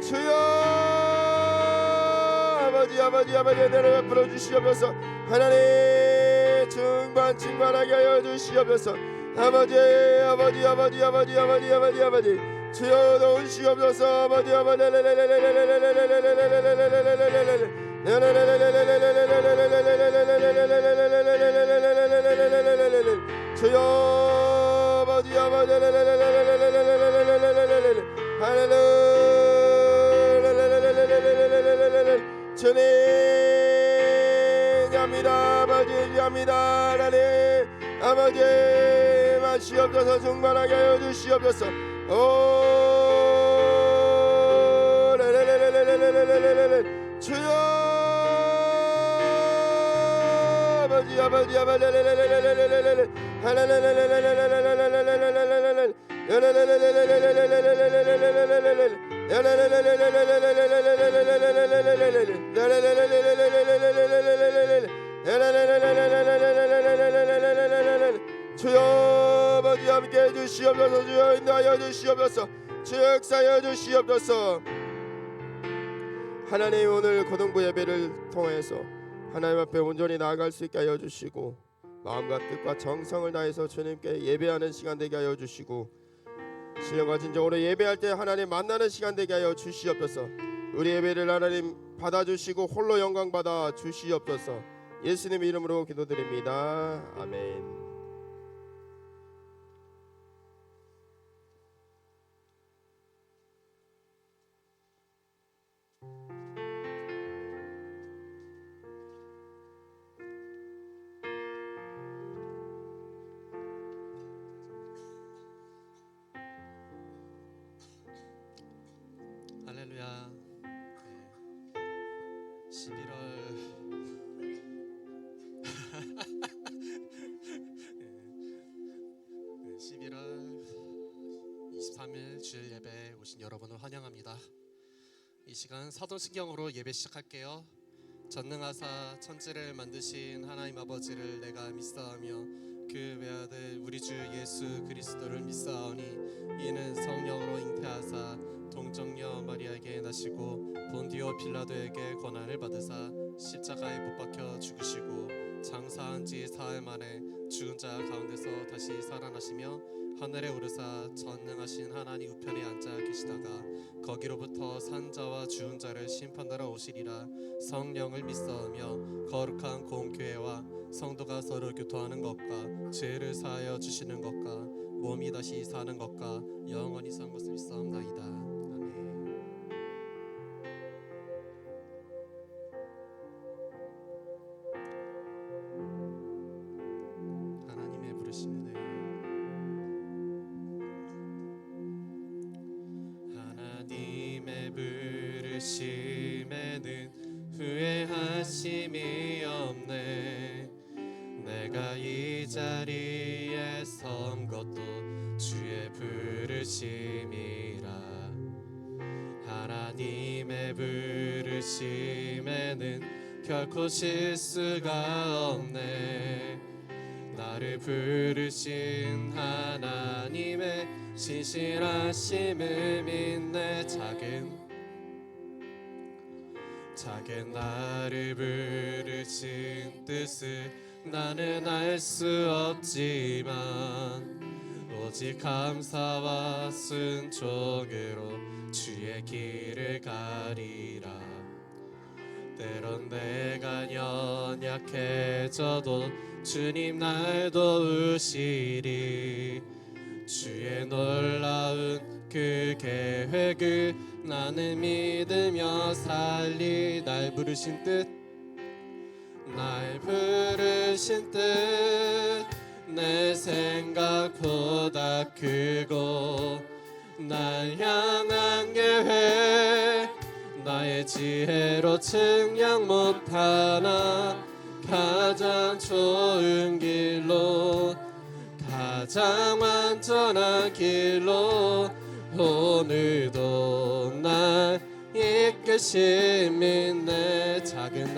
주여 아버지 내려 베풀어 주시옵소서. 하나님 충만하게 하여 주시옵소서. 아버지 주여 도우시옵소서. 아버지 주여 주님 합니다. 하나님 아버지 마시옵소서. 충만하게 하여 주시옵소서. 주여 아버지 주여 아버지 함께해 주시옵소서. 주여 인도하여 주시옵소서. 주여 역사하여 주시옵소서. 하나님 오늘 고등부 예배를 통해서 하나님 앞에 온전히 나아갈 수 있게 하여 주시고 마음과 뜻과 정성을 다해서 주님께 예배하는 시간 되게 하여 주시고 신령과 진정으로 예배할 때 하나님 만나는 시간 되게 하여 주시옵소서. 우리 예배를 하나님 받아주시고 홀로 영광 받아 주시옵소서. 예수님 이름으로 기도드립니다. 아멘. 할렐루야. 11월 23일 주일 예배에 오신 여러분을 환영합니다. 이 시간 사도신경으로 예배 시작할게요. 전능하사 천지를 만드신 하나님 아버지를 내가 믿사오며 그 외아들 우리 주 예수 그리스도를 믿사오니 이는 성령으로 잉태하사 동정녀 마리아에게 나시고 본디오 빌라도에게 고난을 받으사 십자가에 못 박혀 죽으시고 장사한 지 사흘 만에 죽은 자 가운데서 다시 살아나시며 하늘에 오르사 전능하신 하나님 우편에 앉아 계시다가 거기로부터 산자와 죽은 자를 심판하러 오시리라. 성령을 믿사오며 거룩한 공교회와 성도가 서로 교통하는 것과 죄를 사하여 주시는 것과 몸이 다시 사는 것과 영원히 산 것을 믿사옵나이다. 아멘. 하나님의 부르심에 하나님의 부르심에는 후회하심이 없네. 내가 이 자리에 선 것도 주의 부르심이라. 하나님의 부르심에는 결코 실수가 없네. 나를 부르신 하나님의 신실하심을 믿네. 작은 나를 부르신 뜻을 나는 알 수 없지만 오직 감사와 순종으로 주의 길을 가리라. 때론 내가 연약해져도 주님 날 도우시리. 주의 놀라운 그 계획을 나는 믿으며 살리. 날 부르신 뜻 내 생각보다 크고 날 향한 계획 나의 지혜로 측량 못하나 가장 좋은 길로 가장 완전한 길로 오늘도 날 이끄심이 내 작은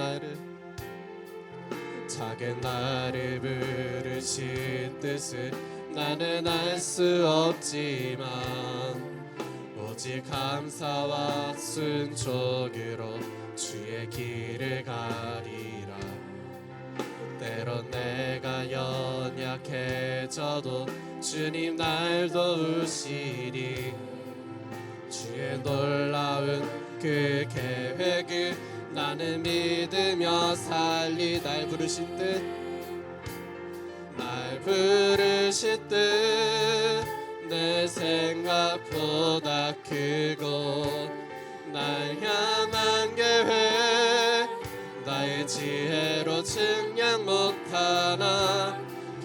작은 나를 부르신 뜻은 나는 알 수 없지만 오직 감사와 순종으로 주의 길을 가리라. 때론 내가 연약해져도 주님 날 도우시니 주의 놀라운 그 계획을 나는 믿으며 살리. 날 부르신 뜻, 날 부르신 뜻 내 생각보다 크고 날 향한 계획 나의 지혜로 측량 못하나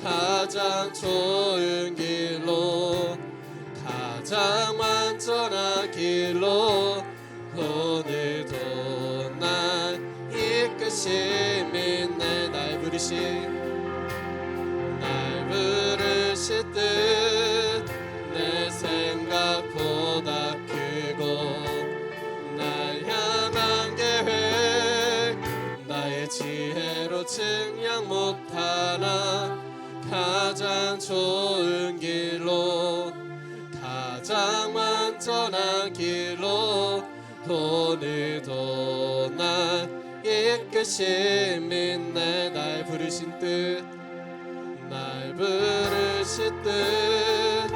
가장 좋은 길로 가장 완전한 길로 오늘도 날 이끄신 믿네. 날 부르신 뜻 내 생각보다 크고 날 향한 계획 나의 지혜로 측량 못하나 가장 좋은 길로 가장 완전한 길로 오늘도 날 이끄신 믿네. 날 부르신 뜻, 날 부르신 뜻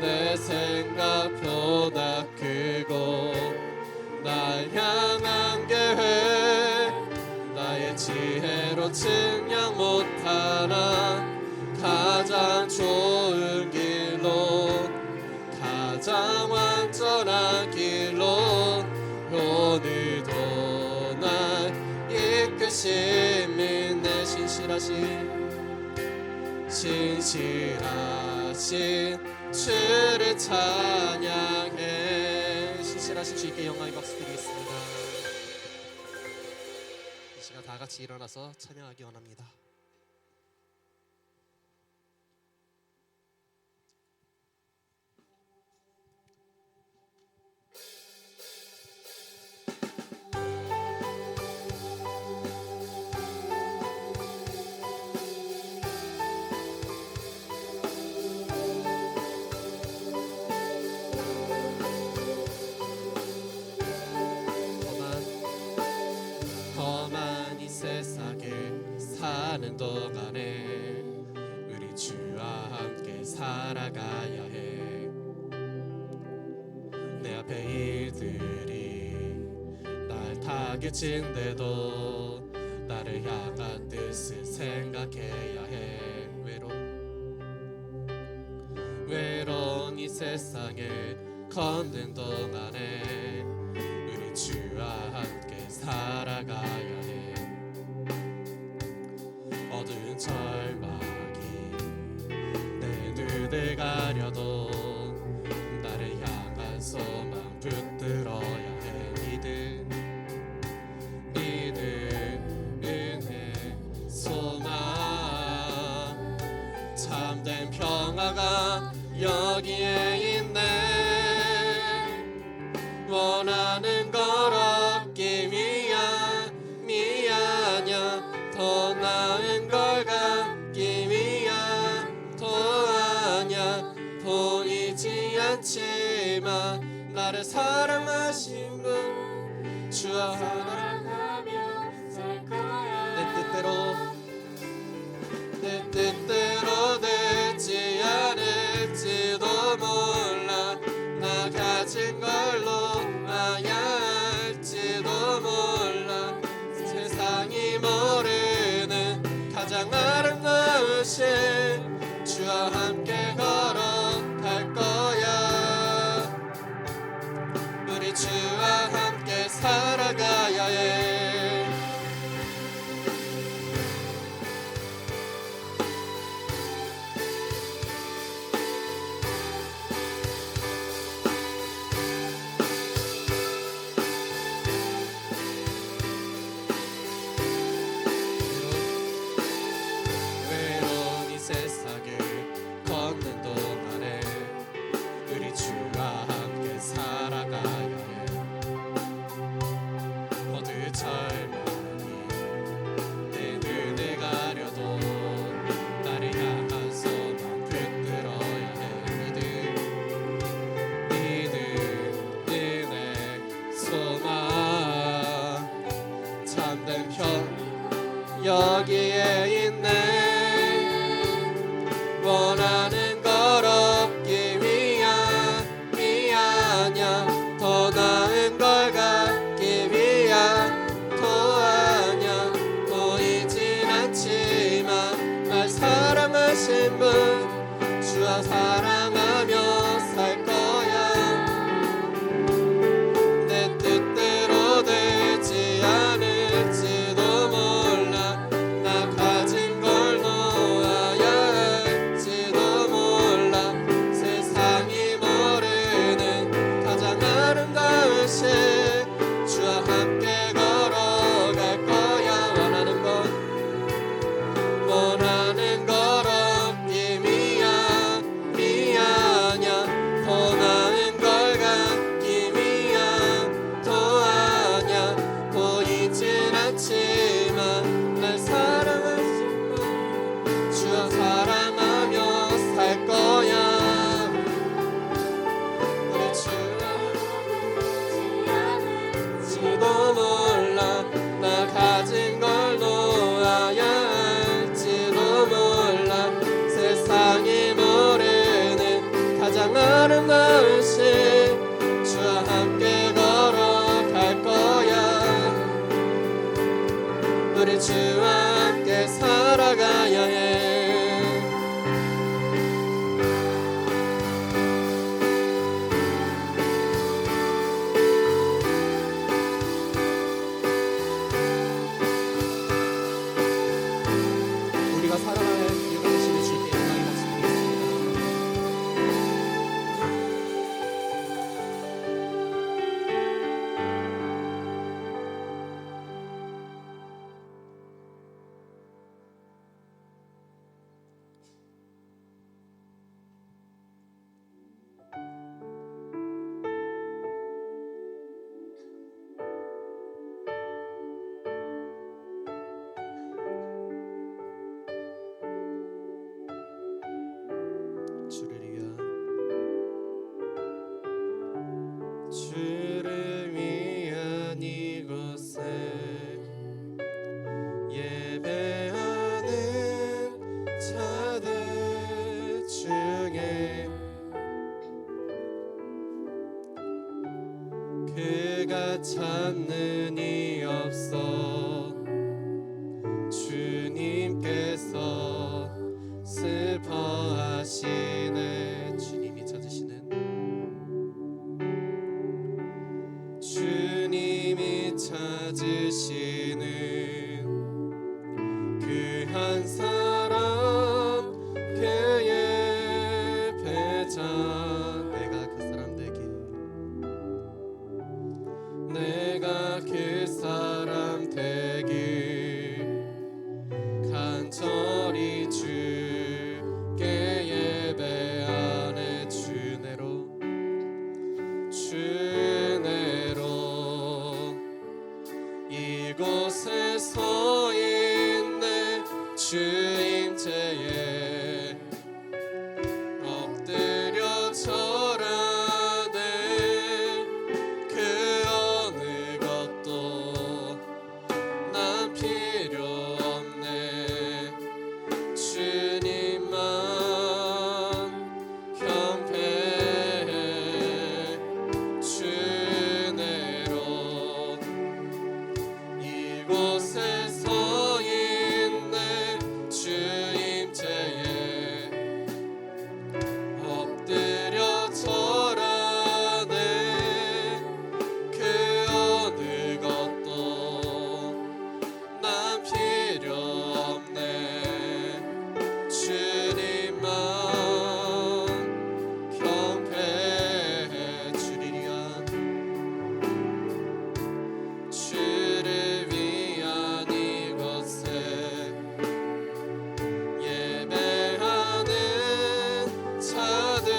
내 생각보다 크고 날 향한 계획 나의 지혜로 측량 못하나 가장 좋은 길로 가장 완전한 길로 오늘도 날 이끄신 믿네. 신실하신 주를 찬양해. 신실하신 주께 영광의 박수 드리겠습니다. 이 시간 다 같이 일어나서 찬양하기 원합니다. 험한 이 세상에 사는 동안에 우리 주와 함께 살아가야 해. 내 앞에 일들이 날 다그친데도 나를 향한 뜻을 생각해야 해. 외로운 이 세상에 걷는 동안에 우리 주와 함께 살아가야 해. 어두운 절망이 내 눈을 가려도 나를 향한 소망 붙들어야 해. 믿음, 은혜, 소망, 참된 평화가 여기에 있네. 원하는 걸 얻기 미안야 더 나은 걸 갖기 위한 더 아냐. 보이지 않지만 나를 사랑하신 분 주와 사랑하며 살 거야. 내 뜻대로 되지 않을지도 몰라. 나 가진 걸로 아야 할지도 몰라. 세상이 모르는 가장 아름다우신 주와 함께 걸어갈 거야. 우리 주와 함께 살아가야 해. 외로운 이 세상 주와 함께 살아가야 해. 우리가 살아갈 일관심을 주께 영광의 박수 드리겠습니다. 주를 위한 이곳에 예배하는 자들 중에 그가 찾는 이 없어 주님께서 슬퍼하시네. 주님이 찾으시는 그 한 사람 그의 배자 내가 그 사람 되길 내가 그 사람 되길 간절히 주께 예배하네. 주내로 이곳에 서 있네. 주 임재에 엎드려 절하네. 그 어느 것도 난 필요 없네. 주님만 경배해. 주내로 이곳에 서 있네. 주 임재에 엎드려 절하네. 그 어느 것도 난 필요 없네. 주님만 경배해 주리라. 주를 위한 이곳에 예배하는 자들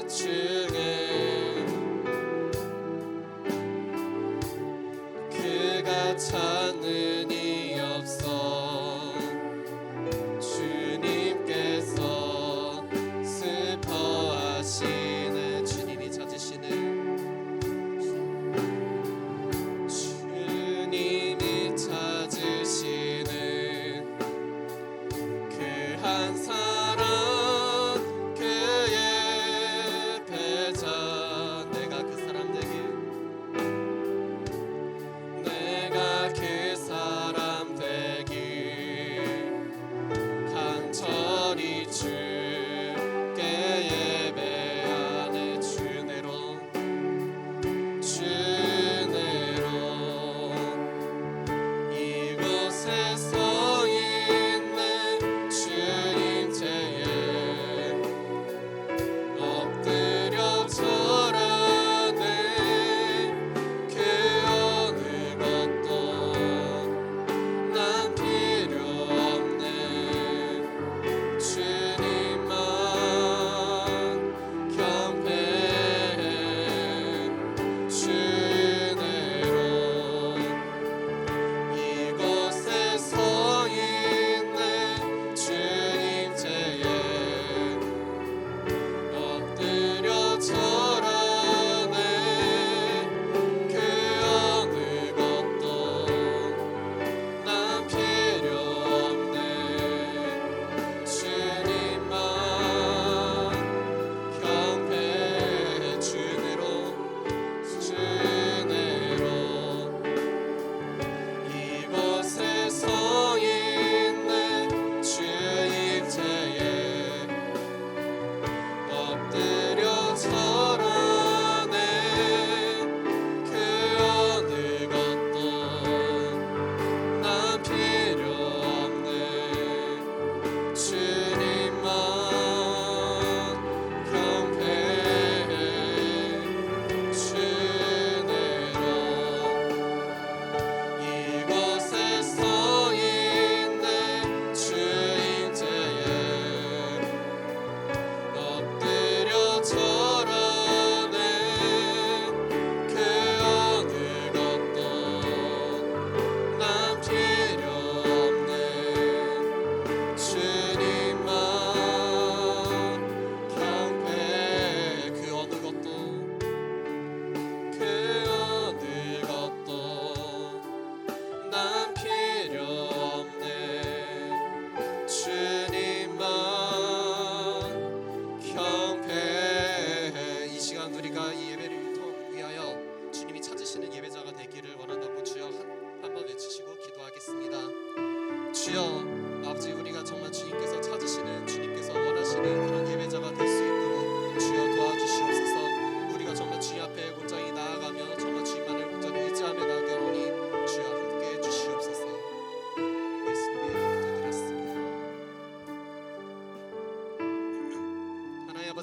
중에 그가 찾는 이 없어 주님께서 슬퍼하시네. 주님이 찾으시는 그 한 사람 그의 배자 내가 그 사람 되길 내가 그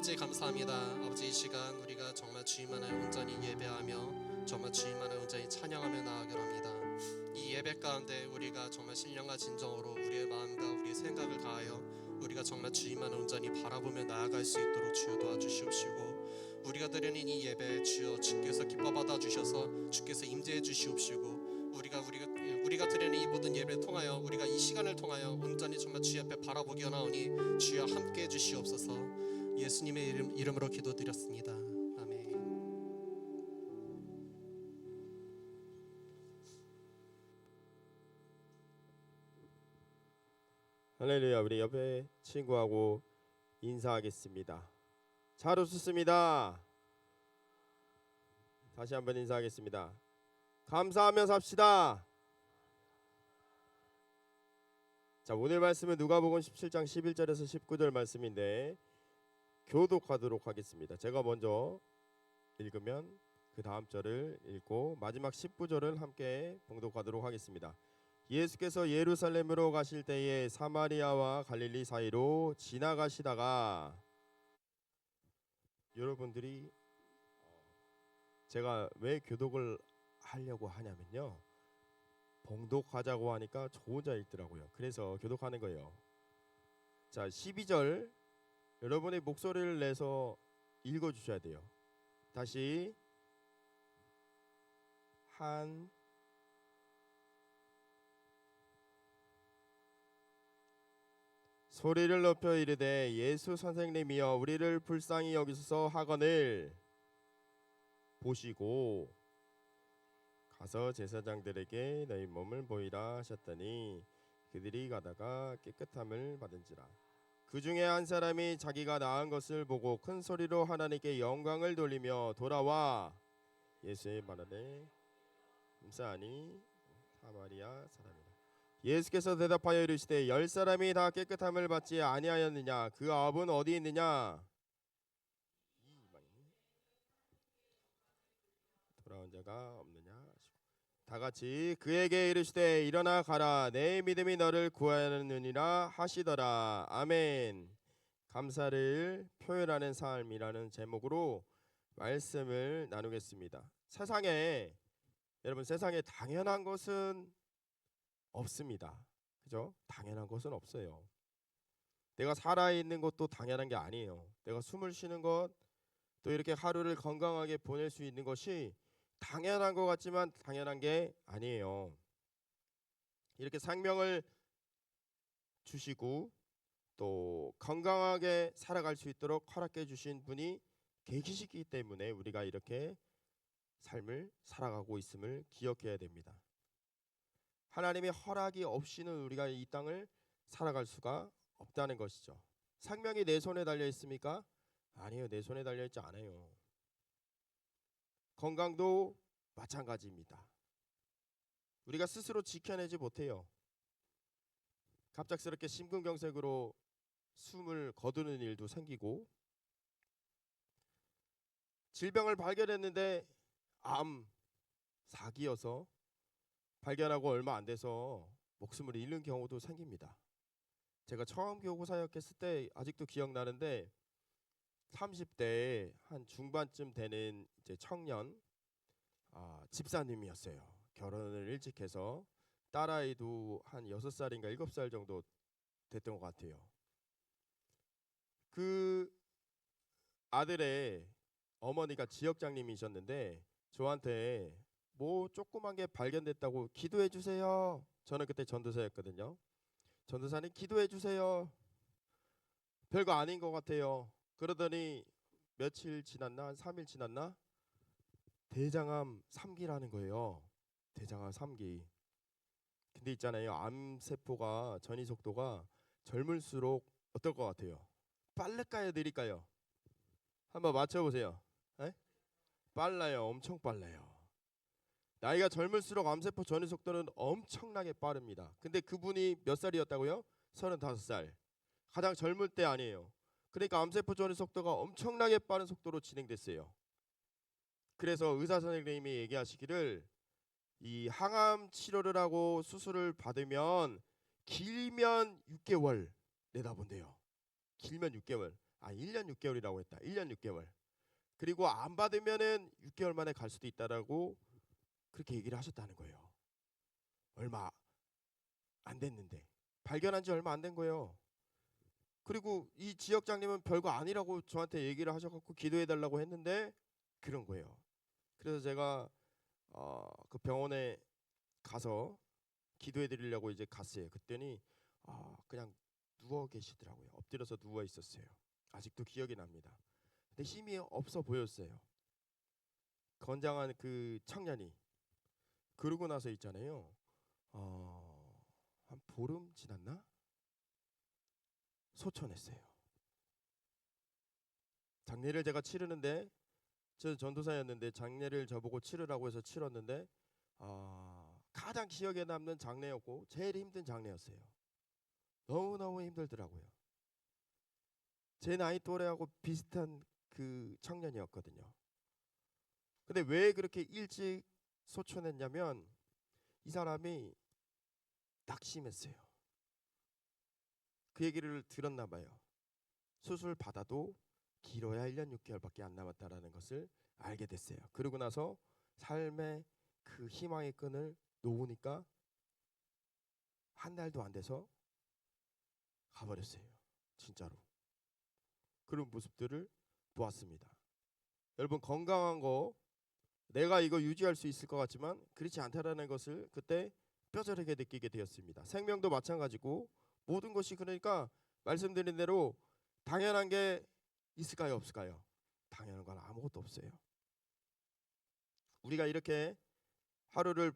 아버지 감사합니다. 아버지 이 시간 우리가 정말 주님만을 온전히 예배하며 정말 주님만을 온전히 찬양하며 나아가려 합니다. 이 예배 가운데 우리가 정말 신령과 진정으로 우리의 마음과 우리의 생각을 다하여 우리가 정말 주님만을 온전히 바라보며 나아갈 수 있도록 주여 도와주시옵시고, 우리가 드리는 이 예배 주여 주께서 기뻐 받아 주셔서 주께서 임재해 주시옵시고, 우리가 드리는 이 모든 예배를 통하여 우리가 이 시간을 통하여 온전히 정말 주 앞에 바라보기 원하오니 주여 함께 해 주시옵소서. 예수님의 이름으로 기도드렸습니다. 아멘. 할렐루야. 우리 옆에 친구하고 인사하겠습니다. 잘 웃었습니다. 다시 한번 인사하겠습니다. 감사하며 삽시다. 자, 오늘 말씀은 누가복음 17장 11절에서 19절 말씀인데 교독하도록 하겠습니다. 제가 먼저 읽으면 그 다음 절을 읽고 마지막 19절을 함께 봉독하도록 하겠습니다. 예수께서 예루살렘으로 가실 때에 사마리아와 갈릴리 사이로 지나가시다가, 여러분들이 제가 왜 교독을 하려고 하냐면요, 봉독하자고 하니까 저 혼자 읽더라고요. 그래서 교독하는 거예요. 자, 12절 여러분의 목소리를 내서 읽어주셔야 돼요. 다시 소리를 높여 이르되 예수 선생님이여 우리를 불쌍히 여기소서 하거늘 보시고 가서 제사장들에게 너희 몸을 보이라 하셨더니 그들이 가다가 깨끗함을 받은지라. 그 중에 한 사람이 자기가 나은 것을 보고 큰 소리로 하나님께 영광을 돌리며 돌아와 예수의 말하되 감사하니 사마리아 사람이라. 예수께서 대답하여 이르시되 10사람이 다 깨끗함을 받지 아니하였느냐? 그 아홉은 어디 있느냐? 돌아온 자가 없느냐? 다 같이 그에게 이르시되 일어나 가라, 내 믿음이 너를 구하느니라 하시더라. 아멘. 감사를 표현하는 삶이라는 제목으로 말씀을 나누겠습니다. 세상에 당연한 것은 없습니다. 그죠? 당연한 것은 없어요. 내가 살아있는 것도 당연한 게 아니에요. 내가 숨을 쉬는 것, 또 이렇게 하루를 건강하게 보낼 수 있는 것이 당연한 것 같지만 당연한 게 아니에요. 이렇게 생명을 주시고 또 건강하게 살아갈 수 있도록 허락해 주신 분이 계시기 때문에 우리가 이렇게 삶을 살아가고 있음을 기억해야 됩니다. 하나님의 허락이 없이는 우리가 이 땅을 살아갈 수가 없다는 것이죠. 생명이 내 손에 달려 있습니까? 아니요, 내 손에 달려 있지 않아요. 건강도 마찬가지입니다. 우리가 스스로 지켜내지 못해요. 갑작스럽게 심근경색으로 숨을 거두는 일도 생기고, 질병을 발견했는데 암 사기여서 발견하고 얼마 안 돼서 목숨을 잃는 경우도 생깁니다. 제가 처음 교구사역했을 때 아직도 기억나는데 30대 한 중반쯤 되는 이제 청년 집사님이었어요. 결혼을 일찍 해서 딸아이도 한 6살인가 7살 정도 됐던 것 같아요. 그 아들의 어머니가 지역장님이셨는데 저한테 뭐 조그만 게 발견됐다고 기도해 주세요. 저는 그때 전도사였거든요. 전도사님 기도해 주세요. 별거 아닌 것 같아요. 그러더니 며칠 지났나, 한 3일 지났나, 대장암 3기라는 거예요. 대장암 3기. 근데 있잖아요, 암세포가 전이 속도가 젊을수록 어떨 것 같아요? 빠를까요, 느릴까요? 한번 맞춰보세요. 에? 빨라요. 엄청 빨라요. 나이가 젊을수록 암세포 전이 속도는 엄청나게 빠릅니다. 근데 그분이 몇 살이었다고요? 35살. 가장 젊을 때 아니에요. 그러니까 암세포 전이 속도가 엄청나게 빠른 속도로 진행됐어요. 그래서 의사 선생님이 얘기하시기를 이 항암 치료를 하고 수술을 받으면 길면 6개월 내다본대요. 길면 6개월. 1년 6개월이라고 했다. 1년 6개월. 그리고 안 받으면은 6개월 만에 갈 수도 있다라고 그렇게 얘기를 하셨다는 거예요. 얼마 안 됐는데 발견한 지 얼마 안 된 거예요. 그리고 이 지역장님은 별거 아니라고 저한테 얘기를 하셔갖고 기도해 달라고 했는데 그런 거예요. 그래서 제가 그 병원에 가서 기도해 드리려고 이제 갔어요. 그랬더니 그냥 누워 계시더라고요. 엎드려서 누워 있었어요. 아직도 기억이 납니다. 근데 힘이 없어 보였어요. 건장한 그 청년이. 그러고 나서 있잖아요. 한 보름 지났나? 소천했어요. 장례를 제가 치르는데 저 전도사였는데 장례를 저보고 치르라고 해서 치렀는데 가장 기억에 남는 장례였고 제일 힘든 장례였어요. 너무너무 힘들더라고요. 제 나이 또래하고 비슷한 그 청년이었거든요. 근데 왜 그렇게 일찍 소천했냐면 이 사람이 낙심했어요. 그 얘기를 들었나 봐요. 수술 받아도 길어야 1년 6개월밖에 안 남았다라는 것을 알게 됐어요. 그러고 나서 삶의 그 희망의 끈을 놓으니까 한 달도 안 돼서 가버렸어요. 진짜로. 그런 모습들을 보았습니다. 여러분 건강한 거 내가 이거 유지할 수 있을 것 같지만 그렇지 않다라는 것을 그때 뼈저리게 느끼게 되었습니다. 생명도 마찬가지고 모든 것이 그러니까 말씀드린 대로 당연한 게 있을까요, 없을까요? 당연한 건 아무것도 없어요. 우리가 이렇게 하루를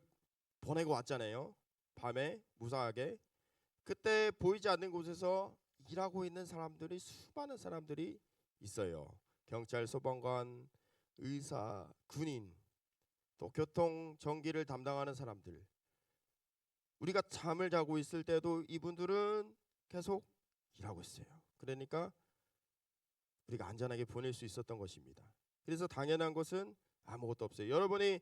보내고 왔잖아요. 밤에 무사하게. 그때 보이지 않는 곳에서 일하고 있는 사람들이 수많은 사람들이 있어요. 경찰, 소방관, 의사, 군인, 또 교통, 전기를 담당하는 사람들. 우리가 잠을 자고 있을 때도 이분들은 계속 일하고 있어요. 그러니까 우리가 안전하게 보낼 수 있었던 것입니다. 그래서 당연한 것은 아무것도 없어요. 여러분이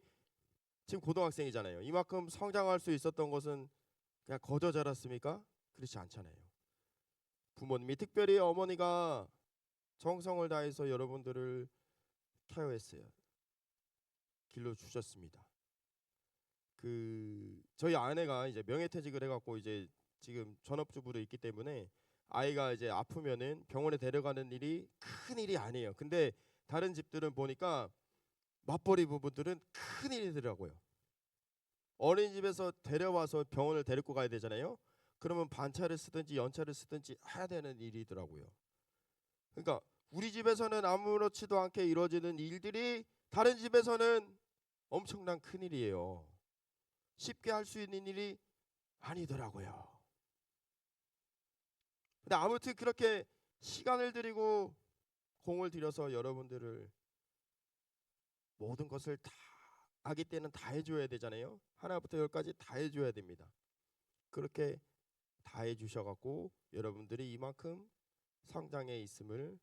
지금 고등학생이잖아요. 이만큼 성장할 수 있었던 것은 그냥 거저 자랐습니까? 그렇지 않잖아요. 부모님이 특별히 어머니가 정성을 다해서 여러분들을 케어했어요. 길러 주셨습니다. 저희 아내가 이제 명예퇴직을 해갖고 이제 지금 전업주부로 있기 때문에 아이가 이제 아프면은 병원에 데려가는 일이 큰 일이 아니에요. 근데 다른 집들은 보니까 맞벌이 부부들은 큰 일이더라고요. 어린이집에서 데려와서 병원을 데리고 가야 되잖아요. 그러면 반차를 쓰든지 연차를 쓰든지 해야 되는 일이더라고요. 그러니까 우리 집에서는 아무렇지도 않게 이루어지는 일들이 다른 집에서는 엄청난 큰 일이에요. 쉽게 할 수 있는 일이 아니더라고요. 근데 아무튼 그렇게 시간을 들이고 공을 들여서 여러분들을 모든 것을 다 아기 때는 다 해줘야 되잖아요. 하나부터 열까지 다 해줘야 됩니다. 그렇게 다 해주셔갖고 여러분들이 이만큼 성장해 있음을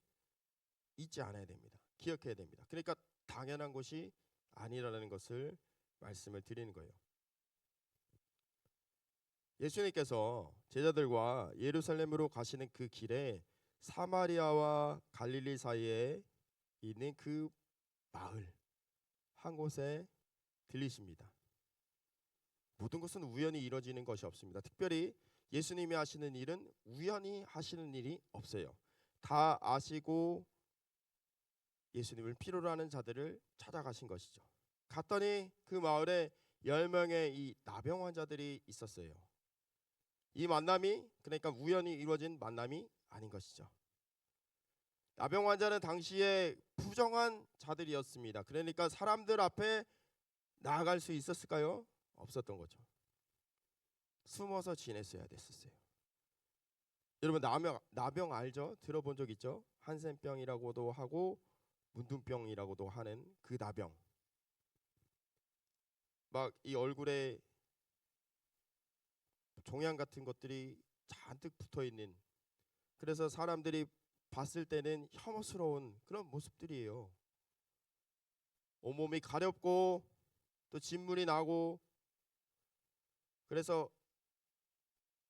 잊지 않아야 됩니다. 기억해야 됩니다. 그러니까 당연한 것이 아니라는 것을 말씀을 드리는 거예요. 예수님께서 제자들과 예루살렘으로 가시는 그 길에 사마리아와 갈릴리 사이에 있는 그 마을 한 곳에 들리십니다. 모든 것은 우연히 이루어지는 것이 없습니다. 특별히 예수님이 하시는 일은 우연히 하시는 일이 없어요. 다 아시고 예수님을 필요로 하는 자들을 찾아가신 것이죠. 갔더니 그 마을에 10명의 이 나병 환자들이 있었어요. 이 만남이 그러니까 우연히 이루어진 만남이 아닌 것이죠. 나병 환자는 당시에 부정한 자들이었습니다. 그러니까 사람들 앞에 나아갈 수 있었을까요? 없었던 거죠. 숨어서 지냈어야 됐었어요. 여러분 나병 알죠? 들어본 적 있죠? 한센병이라고도 하고 문둥병이라고도 하는 그 나병. 막 이 얼굴에 종양 같은 것들이 잔뜩 붙어 있는, 그래서 사람들이 봤을 때는 혐오스러운 그런 모습들이에요. 온몸이 가렵고 또 진물이 나고, 그래서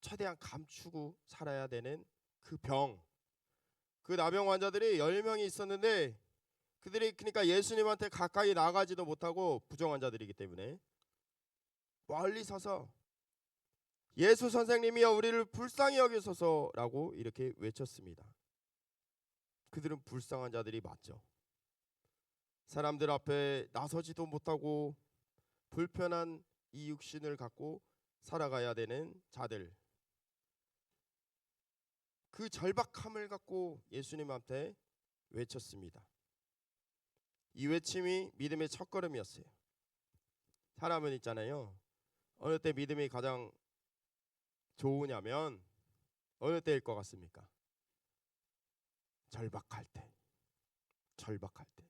최대한 감추고 살아야 되는 그 병, 그 나병 환자들이 10명이 있었는데 그들이 그러니까 예수님한테 가까이 나가지도 못하고 부정 환자들이기 때문에 멀리 서서 예수 선생님이여 우리를 불쌍히 여기소서라고 이렇게 외쳤습니다. 그들은 불쌍한 자들이 맞죠. 사람들 앞에 나서지도 못하고 불편한 이 육신을 갖고 살아가야 되는 자들, 그 절박함을 갖고 예수님한테 외쳤습니다. 이 외침이 믿음의 첫걸음이었어요. 사람은 있잖아요, 어느 때 믿음이 가장 좋으냐면 어느 때일 것 같습니까? 절박할 때. 절박할 때.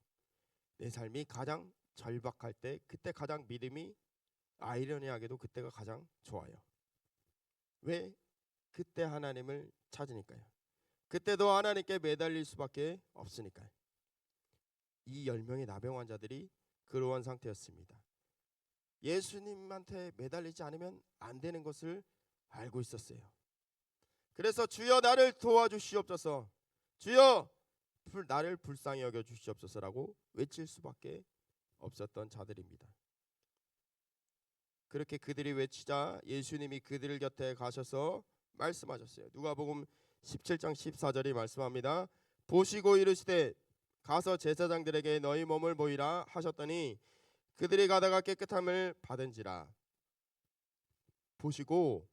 내 삶이 가장 절박할 때, 그때 가장 믿음이, 아이러니하게도 그때가 가장 좋아요. 왜? 그때 하나님을 찾으니까요. 그때도 하나님께 매달릴 수밖에 없으니까요. 이 10명의 나병 환자들이 그러한 상태였습니다. 예수님한테 매달리지 않으면 안 되는 것을 알고 있었어요. 그래서 주여 나를 도와주시옵소서, 주여 나를 불쌍히 여겨 주시옵소서라고 외칠 수밖에 없었던 자들입니다. 그렇게 그들이 외치자 예수님이 그들 곁에 가셔서 말씀하셨어요. 누가복음 17장 14절이 말씀합니다. 보시고 이르시되 가서 제사장들에게 너희 몸을 보이라 하셨더니 그들이 가다가 깨끗함을 받은지라. 보시고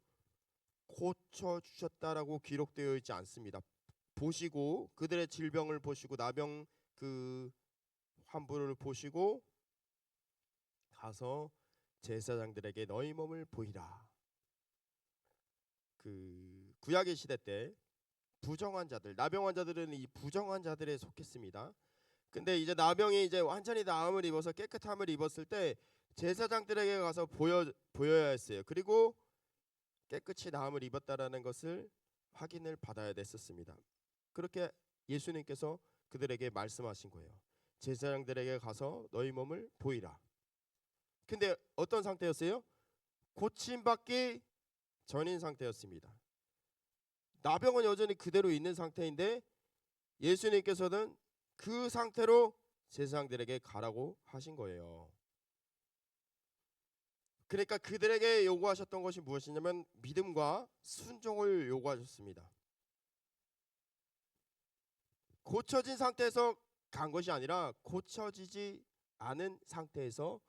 고쳐 주셨다라고 기록되어 있지 않습니다. 보시고 그들의 질병을 보시고 나병 그 환부를 보시고 가서 제사장들에게 너희 몸을 보이라. 그 구약의 시대 때 부정한 자들, 나병 환자들은 이 부정한 자들에 속했습니다. 근데 이제 나병이 이제 완전히 나음을 입어서 깨끗함을 입었을 때 제사장들에게 가서 보여야 했어요. 그리고 깨끗이 나음을 입었다라는 것을 확인을 받아야 됐었습니다. 그렇게 예수님께서 그들에게 말씀하신 거예요. 제사장들에게 가서 너희 몸을 보이라. 근데 어떤 상태였어요? 고침받기 전인 상태였습니다. 나병은 여전히 그대로 있는 상태인데 예수님께서는 그 상태로 제사장들에게 가라고 하신 거예요. 그러니까 그들에게 요구하셨던 것이 무엇이냐면 믿음과 순종을 요구하셨습니다. 고쳐진 상태에서 간 것이 아니라 고쳐지지 않은 상태에서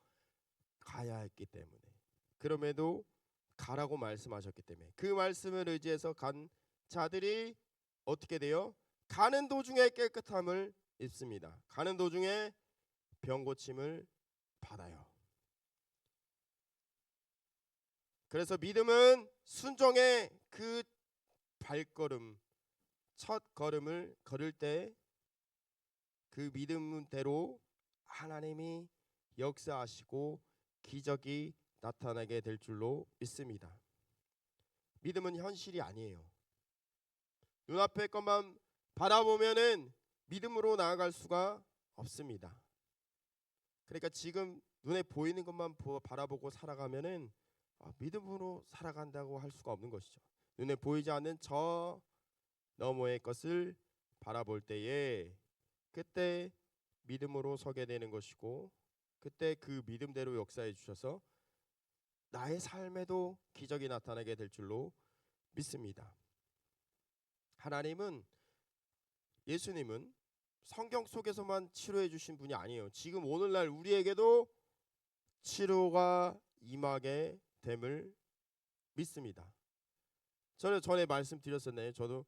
가야 했기 때문에, 그럼에도 가라고 말씀하셨기 때문에 그 말씀을 의지해서 간 자들이 어떻게 돼요? 가는 도중에 깨끗함을 입습니다. 가는 도중에 병 고침을 받아요. 그래서 믿음은 순종의 그 발걸음, 첫 걸음을 걸을 때 그 믿음대로 하나님이 역사하시고 기적이 나타나게 될 줄로 믿습니다. 믿음은 현실이 아니에요. 눈앞의 것만 바라보면은 믿음으로 나아갈 수가 없습니다. 그러니까 지금 눈에 보이는 것만 바라보고 살아가면은 믿음으로 살아간다고 할 수가 없는 것이죠. 눈에 보이지 않는 저 너머의 것을 바라볼 때에 그때 믿음으로 서게 되는 것이고, 그때 그 믿음대로 역사해 주셔서 나의 삶에도 기적이 나타나게 될 줄로 믿습니다. 하나님은, 예수님은 성경 속에서만 치료해 주신 분이 아니에요. 지금 오늘날 우리에게도 치료가 임하게 됨을 믿습니다. 저는 전에 말씀드렸었네요. 저도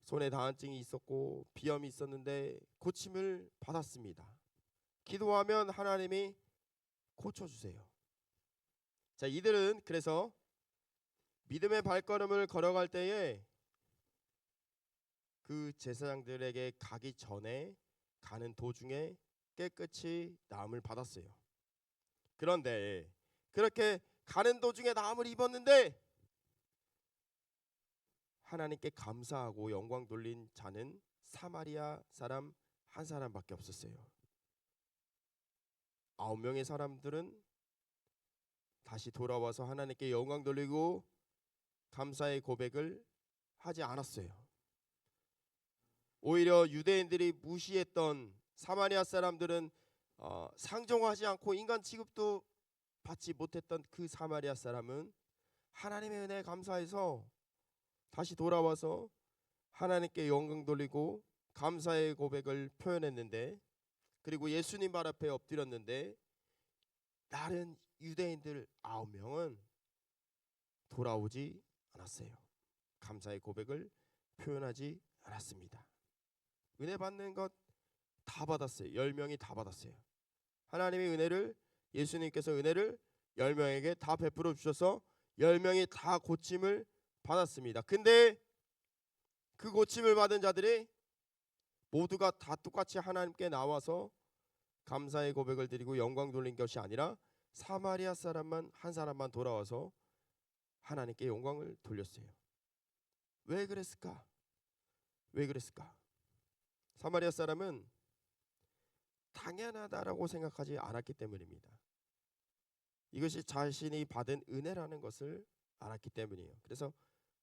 손에 다한증이 있었고 비염이 있었는데 고침을 받았습니다. 기도하면 하나님이 고쳐주세요. 자, 이들은 그래서 믿음의 발걸음을 걸어갈 때에 그 제사장들에게 가기 전에 가는 도중에 깨끗이 나음을 받았어요. 그런데 그렇게 가는 도중에 나음을 입었는데 하나님께 감사하고 영광 돌린 자는 사마리아 사람 한 사람밖에 없었어요. 9명의 사람들은 다시 돌아와서 하나님께 영광 돌리고 감사의 고백을 하지 않았어요. 오히려 유대인들이 무시했던 사마리아 사람들은 상종하지 않고 인간 취급도 받지 못했던 그 사마리아 사람은 하나님의 은혜에 감사해서 다시 돌아와서 하나님께 영광 돌리고 감사의 고백을 표현했는데, 그리고 예수님 발 앞에 엎드렸는데 다른 유대인들 9명은 돌아오지 않았어요. 감사의 고백을 표현하지 않았습니다. 은혜 받는 것 다 받았어요. 10명이 다 받았어요. 하나님의 은혜를, 예수님께서 은혜를 10명에게 다 베풀어 주셔서 10명이 다 고침을 받았습니다. 근데 그 고침을 받은 자들이 모두가 다 똑같이 하나님께 나와서 감사의 고백을 드리고 영광 돌린 것이 아니라 사마리아 사람만 한 사람만 돌아와서 하나님께 영광을 돌렸어요. 왜 그랬을까? 왜 그랬을까? 사마리아 사람은 당연하다라고 생각하지 않았기 때문입니다. 이것이 자신이 받은 은혜라는 것을 알았기 때문이에요. 그래서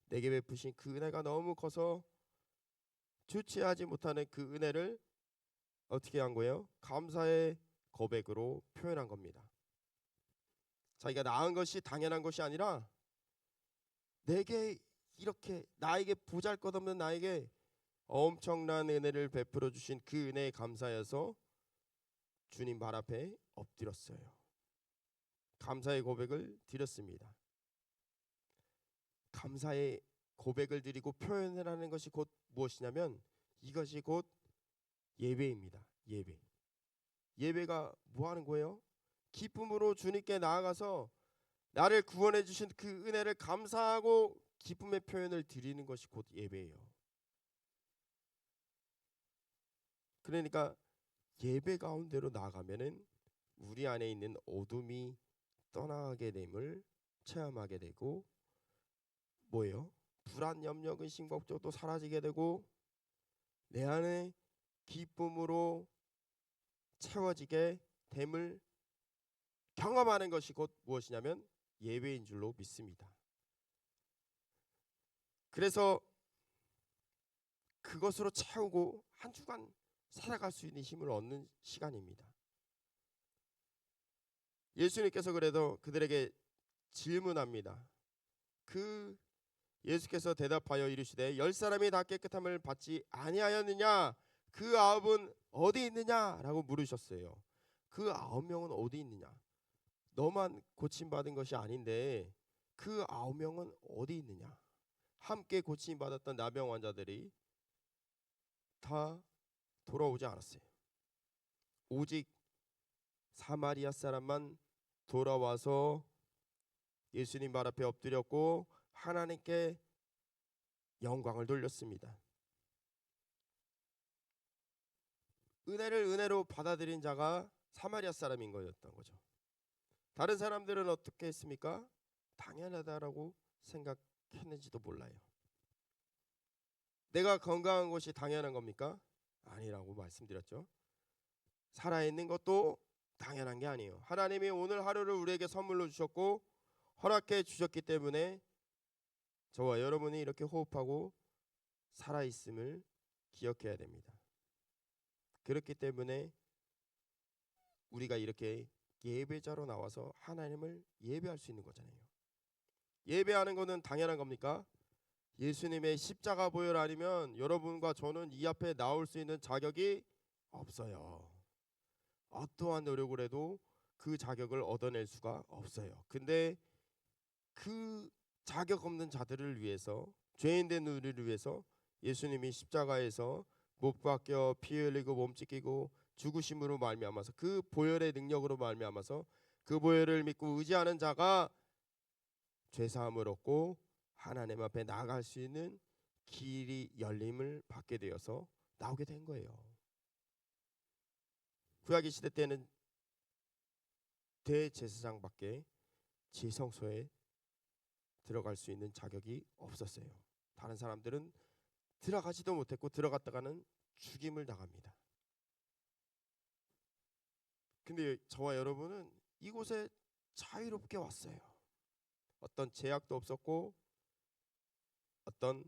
내게 베푸신 그 은혜가 너무 커서 주체하지 못하는 그 은혜를 어떻게 한 거예요? 감사의 고백으로 표현한 겁니다. 자기가 낳은 것이 당연한 것이 아니라 내게 이렇게, 나에게 보잘것없는 나에게 엄청난 은혜를 베풀어 주신 그 은혜에 감사해서 주님 발 앞에 엎드렸어요. 감사의 고백을 드렸습니다. 감사의 고백을 드리고 표현을 하는 것이 곧 무엇이냐면 이것이 곧 예배입니다. 예배. 예배가 뭐 하는 거예요? 기쁨으로 주님께 나아가서 나를 구원해 주신 그 은혜를 감사하고 기쁨의 표현을 드리는 것이 곧 예배예요. 그러니까 예배 가운데로 나아가면은 우리 안에 있는 어둠이 떠나게 됨을 체험하게 되고, 뭐예요? 불안, 염려, 근심, 걱정도 사라지게 되고 내 안에 기쁨으로 채워지게 됨을 경험하는 것이 곧 무엇이냐면 예배인 줄로 믿습니다. 그래서 그것으로 채우고 한 주간 살아갈 수 있는 힘을 얻는 시간입니다. 예수님께서 그래도 그들에게 질문합니다. 그 예수께서 대답하여 이르시되 10사람이 다 깨끗함을 받지 아니하였느냐? 그 9은 어디 있느냐라고 물으셨어요. 그 9명은 어디 있느냐? 너만 고침받은 것이 아닌데 그 9명은 어디 있느냐? 함께 고침받았던 나병 환자들이 다 돌아오지 않았어요. 오직 사마리아 사람만 돌아와서 예수님 발 앞에 엎드렸고 하나님께 영광을 돌렸습니다. 은혜를 은혜로 받아들인 자가 사마리아 사람인 거였던 거죠. 다른 사람들은 어떻게 했습니까? 당연하다라고 생각했는지도 몰라요. 내가 건강한 것이 당연한 겁니까? 아니라고 말씀드렸죠. 살아있는 것도 당연한 게 아니에요. 하나님이 오늘 하루를 우리에게 선물로 주셨고 허락해 주셨기 때문에 저와 여러분이 이렇게 호흡하고 살아있음을 기억해야 됩니다. 그렇기 때문에 우리가 이렇게 예배자로 나와서 하나님을 예배할 수 있는 거잖아요. 예배하는 것은 당연한 겁니까? 예수님의 십자가 보혈 아니면 여러분과 저는 이 앞에 나올 수 있는 자격이 없어요. 어떠한 노력을 해도 그 자격을 얻어낼 수가 없어요. 근데 그 자격 없는 자들을 위해서, 죄인된 우리를 위해서 예수님이 십자가에서 못 박혀 피 흘리고 몸 찢기고 죽으심으로 말미암아서, 그 보혈의 능력으로 말미암아서 그 보혈을 믿고 의지하는 자가 죄 사함을 얻고 하나님 앞에 나아갈 수 있는 길이 열림을 받게 되어서 나오게 된 거예요. 구약 시대 때는 대제사장밖에 지성소에 들어갈 수 있는 자격이 없었어요. 다른 사람들은 들어가지도 못했고 들어갔다가는 죽임을 당합니다. 근데 저와 여러분은 이곳에 자유롭게 왔어요. 어떤 제약도 없었고 어떤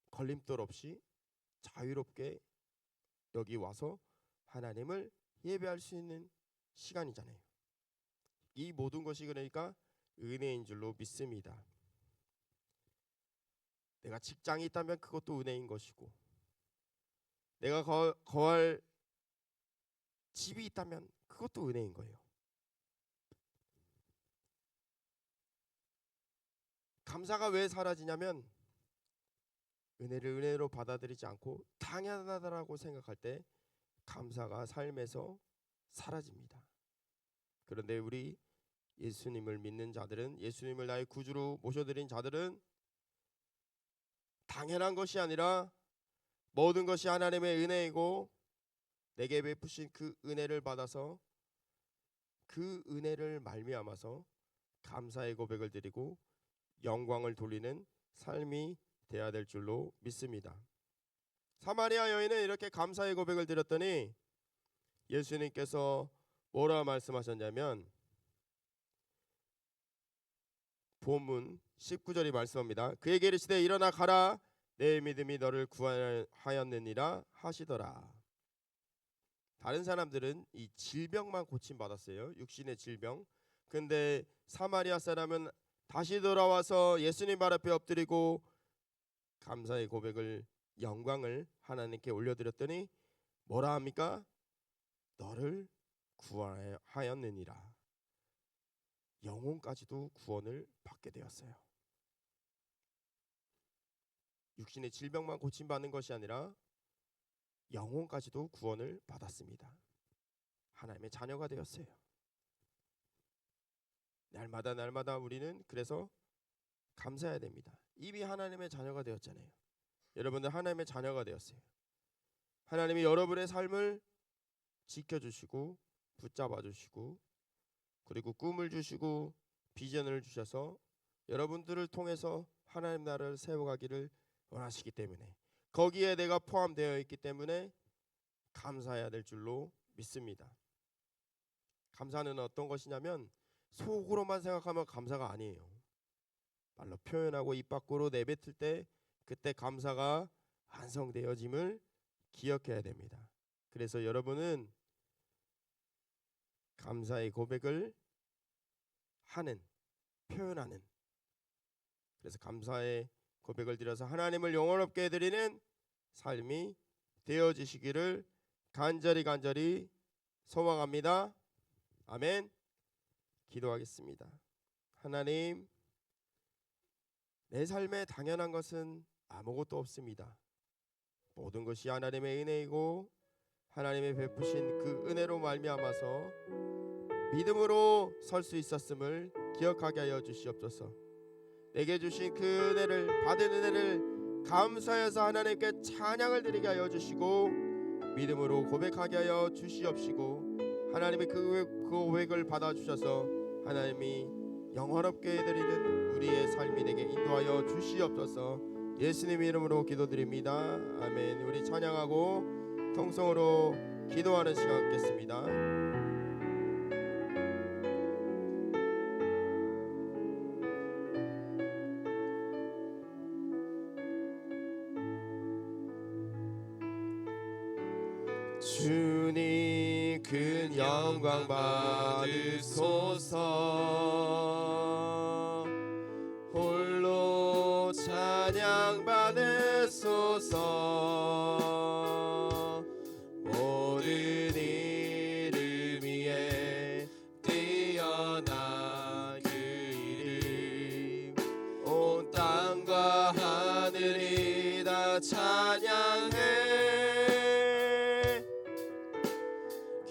걸림돌 없이 자유롭게 여기 와서 하나님을 예배할 수 있는 시간이잖아요. 이 모든 것이 그러니까 은혜인 줄로 믿습니다. 내가 직장이 있다면 그것도 은혜인 것이고, 내가 거할 집이 있다면 그것도 은혜인 거예요. 감사가 왜 사라지냐면 은혜를 은혜로 받아들이지 않고 당연하다라고 생각할 때 감사가 삶에서 사라집니다. 그런데 우리 예수님을 믿는 자들은, 예수님을 나의 구주로 모셔드린 자들은 당연한 것이 아니라 모든 것이 하나님의 은혜이고 내게 베푸신 그 은혜를 받아서 그 은혜를 말미암아서 감사의 고백을 드리고 영광을 돌리는 삶이 되어야 될 줄로 믿습니다. 사마리아 여인은 이렇게 감사의 고백을 드렸더니 예수님께서 뭐라 말씀하셨냐면 본문 19절이 말씀합니다. 그에게 이르시되 일어나 가라 내 믿음이 너를 구하였느니라 하시더라. 다른 사람들은 이 질병만 고침 받았어요. 육신의 질병. 근데 사마리아 사람은 다시 돌아와서 예수님 발 앞에 엎드리고 감사의 고백을, 영광을 하나님께 올려드렸더니 뭐라 합니까? 너를 구하였느니라. 영혼까지도 구원을 받게 되었어요. 육신의 질병만 고침받는 것이 아니라 영혼까지도 구원을 받았습니다. 하나님의 자녀가 되었어요. 날마다 우리는 그래서 감사해야 됩니다. 이미 하나님의 자녀가 되었잖아요. 여러분들 하나님의 자녀가 되었어요. 하나님이 여러분의 삶을 지켜주시고 붙잡아 주시고 그리고 꿈을 주시고 비전을 주셔서 여러분들을 통해서 하나님 나라를 세워가기를 원하시기 때문에, 거기에 내가 포함되어 있기 때문에 감사해야 될 줄로 믿습니다. 감사는 어떤 것이냐면 속으로만 생각하면 감사가 아니에요. 말로 표현하고 입 밖으로 내뱉을 때 그때 감사가 완성되어짐을 기억해야 됩니다. 그래서 여러분은 감사의 고백을 하는, 표현하는, 그래서 감사의 고백을 드려서 하나님을 영원롭게 해드리는 삶이 되어지시기를 간절히 소망합니다. 아멘. 기도하겠습니다. 하나님, 내 삶에 당연한 것은 아무것도 없습니다. 모든 것이 하나님의 은혜이고 하나님의 베푸신 그 은혜로 말미암아서 믿음으로 설 수 있었음을 기억하게 하여 주시옵소서. 내게 주신 그 은혜를, 받은 은혜를 감사해서 하나님께 찬양을 드리게 하여 주시고 믿음으로 고백하게 하여 주시옵시고 하나님의 그 고백을 받아주셔서 하나님이 영원롭게 해드리는 우리의 삶이 되게 인도하여 주시옵소서. 예수님 이름으로 기도드립니다. 아멘. 우리 찬양하고 통성으로 기도하는 시간 갖겠습니다. 주님 큰 영광 받으소서. 홀로 찬양 받으소서. 모든 이름 위에 뛰어난 그 이름 온 땅과 하늘이 다 찬양해.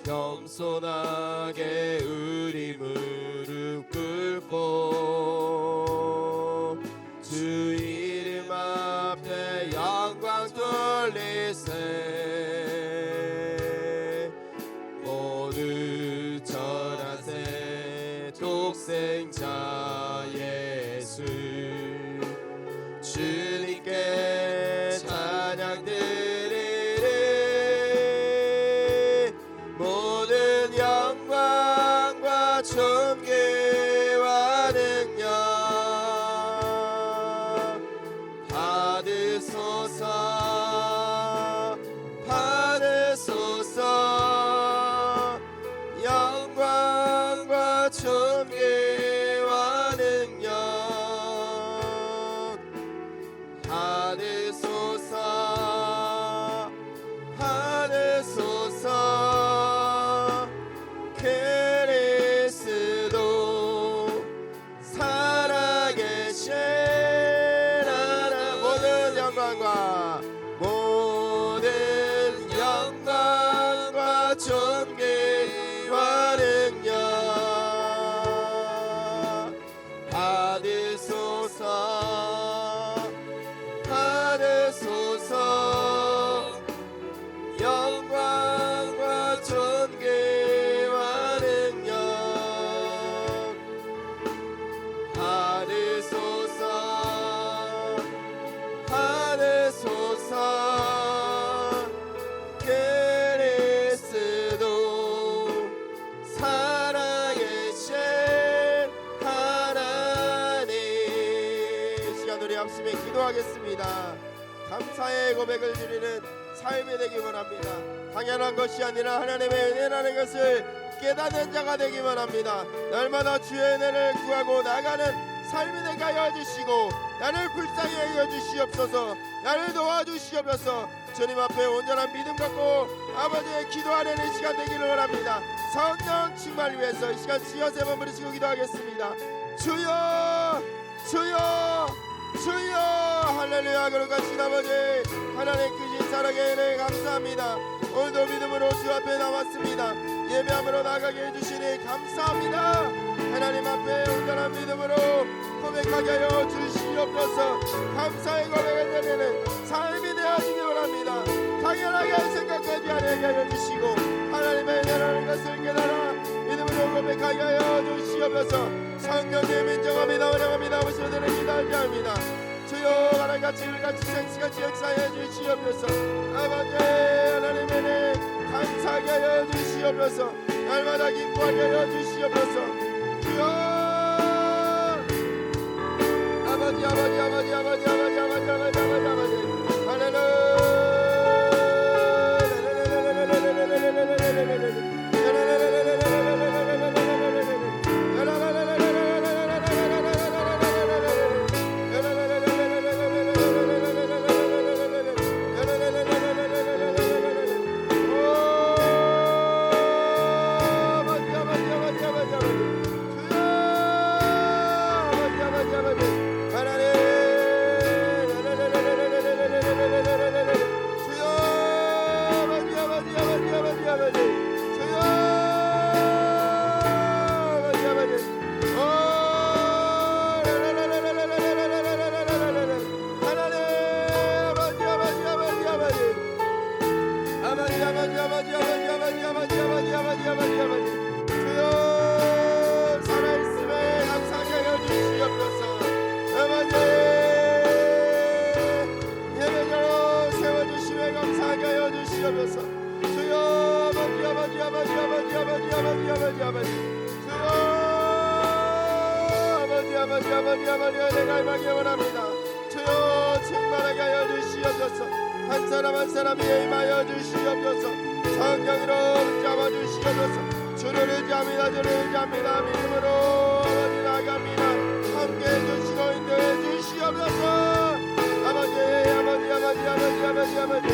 겸손하게 우리 무릎 꿇고 주 이름 앞에 영광 돌리세. 모두 절하세. 독생자 예수 주님께 찬양 드리리. 모든 영광과 존귀와 능력 받으소서. 존귀와 능력 받으소서 받으소서 영광과 존귀와 능력 받으소서 받으소서 그리스도 살아계신 하나님 시간 우리 합심에 기도하겠습니다. 감사의 고백을 드리는 삶이 되기 원합니다. 당연한 것이 아니라 하나님의 은혜라는 것을 깨닫는 자가 되기 원합니다. 날마다 주의 은혜를 구하고 나가는 삶이 되게 하여 주시고 나를 불쌍히 하여 주시옵소서. 나를 도와주시옵소서. 주님 앞에 온전한 믿음 갖고 아버지의 기도하는 이 시간 되기를 원합니다. 성령 충만을 위해서 이 시간 주여 세 번 부르시고 기도하겠습니다. 주여 주여 주여 할렐루야. 거룩하신 아버지 하나님 크신 사랑의 은혜 감사합니다. 오늘도 믿음으로 주 앞에 나왔습니다. 예배함으로 나가게 해주시니 감사합니다. 하나님 앞에 온전한 믿음으로 고백하게 하여 주시옵소서. 감사의 고백을 드리는 삶이 되어지기 원합니다. 당연하게 생각하지 않게 하여 주시고 하나님의 은혜라는 것을 깨달아 믿음으로 고백하게 하여 주시옵소서. 성령님 인정합니다. 원영합니다. 오시는 기도하지 합니다. 주여 하나님같이 일같이 생시같이 역사해 주시옵소서. 아버지 하나님의 은혜 감사하게 하여 주시옵소서. 날마다 기뻐하게 하여 주시옵소서. 주여 아버지 아버지 아버지 아버지 아버지 아버지 아버지 아버지 주여 살아있음에 감사하게 하여 주시옵소서. 아버지 예배자로 세워주심에 감사하게 하여 주시옵소서. 주여 아버지 아버지 아버지 아버지 아버지 아버지 아버지 아버지 주여 아버지 아버지 아버지 아버지 내가 임하기 원합니다. 주여 충만하게 하여 주시옵소서. 한 사람 한 사람 위에 임하여 주시옵소서. 성령으로 붙잡아 주시옵소서. 주를 의지합니다. 주를 의지합니다. 믿음으로 아버지 나갑니다. 함께해 주시고 인도해 주시옵소서. 아버지 아버지 아버지 아버지 아버지 아버지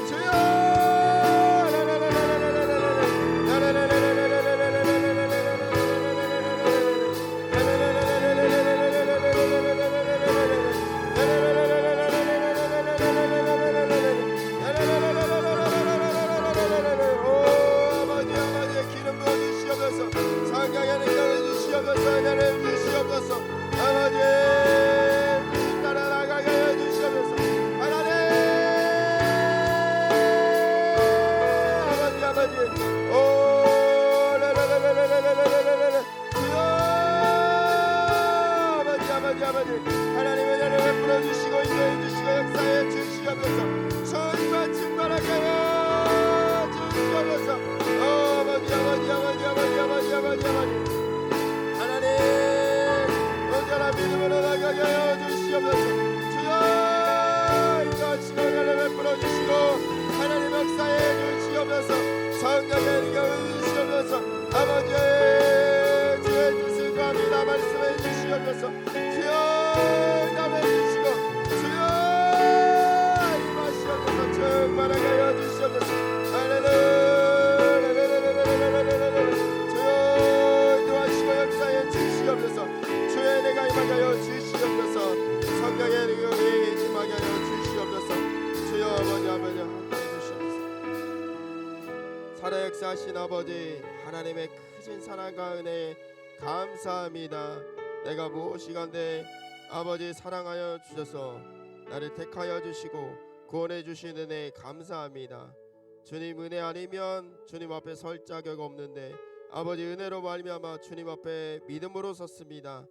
주여 성경에 능력을 주시옵소서. 은혜를 주시옵소서. 아버지 주님 따라 나가게 하여 주시옵소서. 하나님 아버지 아버지 오 라라라라라라라라라 주여 아버지 아버지 아버지 하나님의 은혜를 베풀어 주시고 인도해 주시고 역사해 주시옵소서. 정말 충만하게 하여 주시옵소서. 아버지 아버지 아버지 아버지 아버지 아버지 아버지 하나님 온전한 믿음으로 나가게 하여 주시옵소서. 주여 인도하시고 은혜를 베풀어 주시고 하나님 역사해 주시옵소서. 성령의 능력을 주시옵소서. 아버지 주의 뜻을 구합니다. 말씀해 주시옵소서. 주여 응답해 주시고 주여 임하시옵소서. 충만하게 하여 주시옵소서. 할렐루야 주여 인도하시고 역사해 주시옵소서. 주의 내가 임하게 하여 주시옵소서. 성령의 능력이 임하게 하여 주시옵소서. 주여 아버지 아버지 함께해 주시옵소서. 살아 역사하신 아버지 하나님의 크신 사랑과 은혜에 감사합니다. 내가 무엇이간데 아버지 사랑하여 주셔서 나를 택하여 주시고 구원해 주신 은혜에 감사합니다. 주님 은혜 아니면 주님 앞에 설 자격 없는데 아버지 은혜로 말미암아 주님 앞에 믿음으로 섰습니다.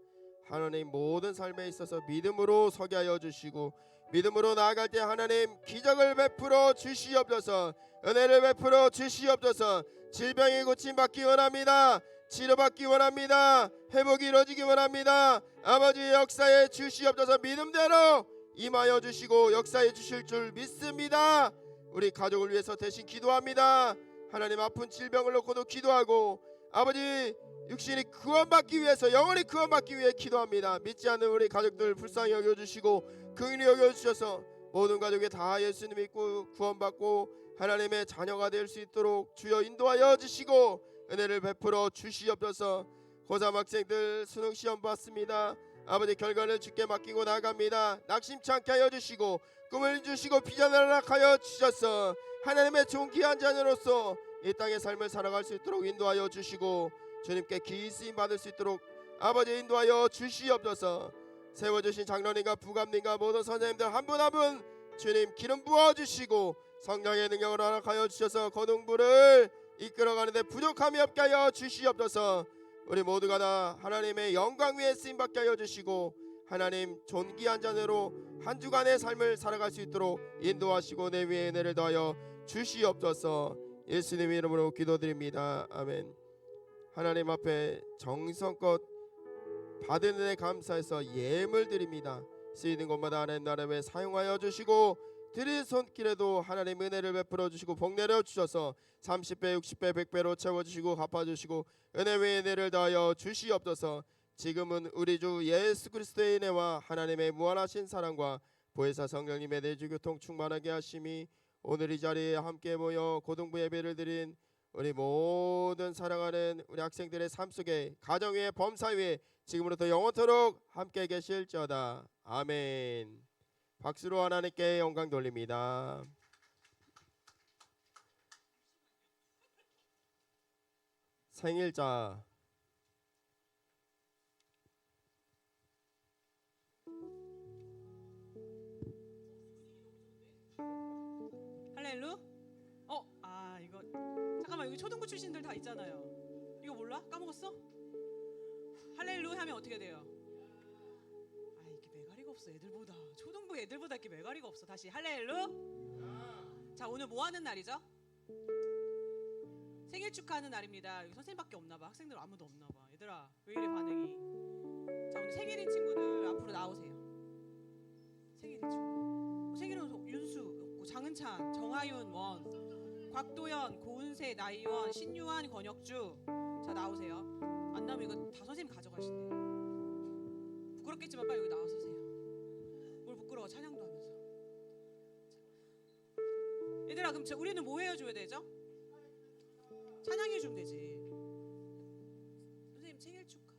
하나님 모든 삶에 있어서 믿음으로 서게 하여 주시고 믿음으로 나아갈 때 하나님 기적을 베풀어 주시옵소서. 은혜를 베풀어 주시옵소서. 질병이 고침받기 원합니다. 치료받기 원합니다. 회복이 이루어지기 원합니다. 아버지 역사에 주시옵소서. 믿음대로 임하여 주시고 역사해 주실 줄 믿습니다. 우리 가족을 위해서 대신 기도합니다. 하나님 아픈 질병을 놓고도 기도하고 아버지 육신이 구원받기 위해서 영원히 구원받기 위해 기도합니다. 믿지 않는 우리 가족들 불쌍히 여겨주시고 긍휼히 여겨주셔서 모든 가족이 다 예수님 믿고 구원받고 하나님의 자녀가 될 수 있도록 주여 인도하여 주시고 은혜를 베풀어 주시옵소서. 고3 학생들 수능 시험 봤습니다. 아버지 결과를 주께 맡기고 나갑니다. 낙심치 않게 하여 주시고 꿈을 주시고 비전을 허락하여 주셔서 하나님의 좋은 귀한 자녀로서 이 땅의 삶을 살아갈 수 있도록 인도하여 주시고 주님께 기이 쓰임 받을 수 있도록 아버지 인도하여 주시옵소서. 세워주신 장로님과 부감님과 모든 선생님들 한 분 한 분 주님 기름 부어주시고 성령의 능력을 허락하여 주셔서 고등부를 이끌어가는데 부족함이 없게 하여 주시옵소서. 우리 모두가 다 하나님의 영광 위에 쓰임받게 하여 주시고 하나님 존귀한 자녀로 한 주간의 삶을 살아갈 수 있도록 인도하시고 내 위에 은혜를 더하여 주시옵소서. 예수님 이름으로 기도드립니다. 아멘. 하나님 앞에 정성껏 받은 은혜 감사해서 예물 드립니다. 쓰이는 곳마다 하나님 나라에 사용하여 주시고 드릴 손길에도 하나님 은혜를 베풀어 주시고 복 내려 주셔서 30배 60배 100배로 채워주시고 갚아주시고 은혜 위에 은혜를 더하여 주시옵소서. 지금은 우리 주 예수 그리스도의 은혜와 하나님의 무한하신 사랑과 보혜사 성령님의 내주교통 충만하게 하심이 오늘 이 자리에 함께 모여 고등부 예배를 드린 우리 모든 사랑하는 우리 학생들의 삶 속에 가정 위에 범사 위에 지금으로부터 영원토록 함께 계실지어다. 아멘. 박수로 하나님께 영광 돌립니다. 생일자 할렐루? 이거 잠깐만 여기 초등부 출신들 다 있잖아요. 이거 몰라? 까먹었어? 할렐루 하면 어떻게 돼요? 이게 매가리가 없어 애들보다. 초등부 애들보다 이렇게 매가리가 없어. 다시 할렐루? 자 오늘 뭐 하는 날이죠? 생일 축하하는 날입니다. 여기 선생님밖에 없나 봐. 학생들 아무도 없나 봐. 얘들아 왜 이래 반응이? 자 오늘 생일인 친구들 앞으로 나오세요. 생일인 친구. 생일은 윤수, 장은찬, 정하윤, 원, 곽도연, 고은세, 나이원, 신유한, 권혁주. 자 나오세요. 안 나오면 이거 다 선생님 가져가신대. 부끄럽겠지만 빨리 여기 나와서세요. 뭘 부끄러워 찬양도 하면서. 얘들아 그럼 우리는 뭐 해줘야 되죠? 찬양해주면 되지. 선생님 생일 축하.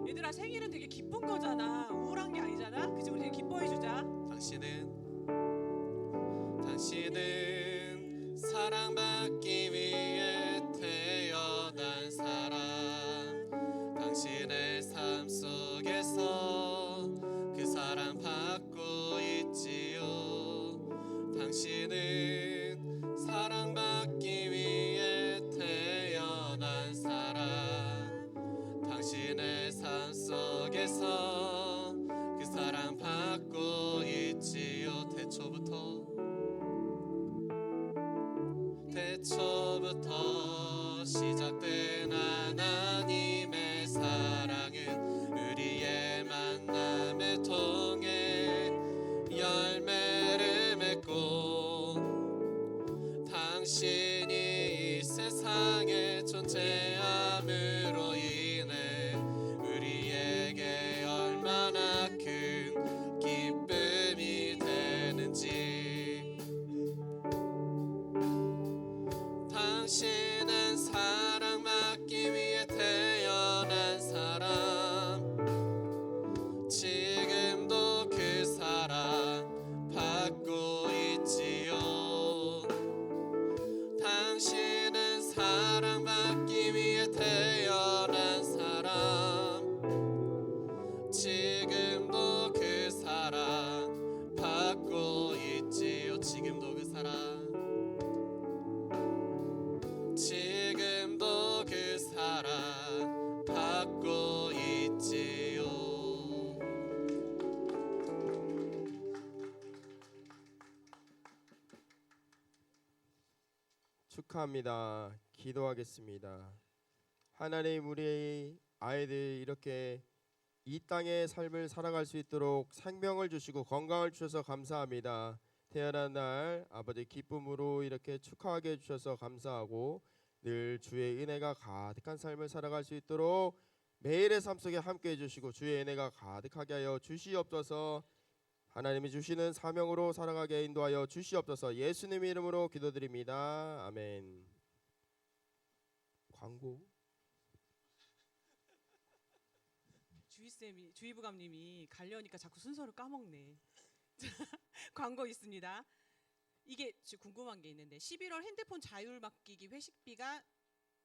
얘들아 생일은 되게 기쁜 거잖아. 우울한 게 아니잖아. 그치? 우리 되게 기뻐해주자. 당신은 사랑받기 위해 태어난 사람. 당신의 삶 속에서 그 사랑 받고 있지요. 당신은 사랑받기 위해 태어난 사람. 당신의 삶 속에서 그 사랑 받고 있지요. 태초부터 시작된 하나님의 사랑은 우리의 만남을 통해 열매를 맺고 당신이 이 세상에 존재함으로 인해 우리에게 얼마나 큰 기쁨이 되는지 축하합니다. 기도하겠습니다. 하나님, 우리 아이들 이렇게 이 땅의 삶을 살아갈 수 있도록 생명을 주시고 건강을 주셔서 감사합니다. 태어난 날 아버지 기쁨으로 이렇게 축하하게 해주셔서 감사하고 늘 주의 은혜가 가득한 삶을 살아갈 수 있도록 매일의 삶 속에 함께 해주시고 주의 은혜가 가득하게 하여 주시옵소서. 하나님이 주시는 사명으로 살아가게 인도하여 주시옵소서. 예수님의 이름으로 기도드립니다. 아멘. 광고. 주의부감님이 가려니까 자꾸 순서를 까먹네. 광고 있습니다. 이게 지금 궁금한 게 있는데 11월 핸드폰 자율 맡기기 회식비가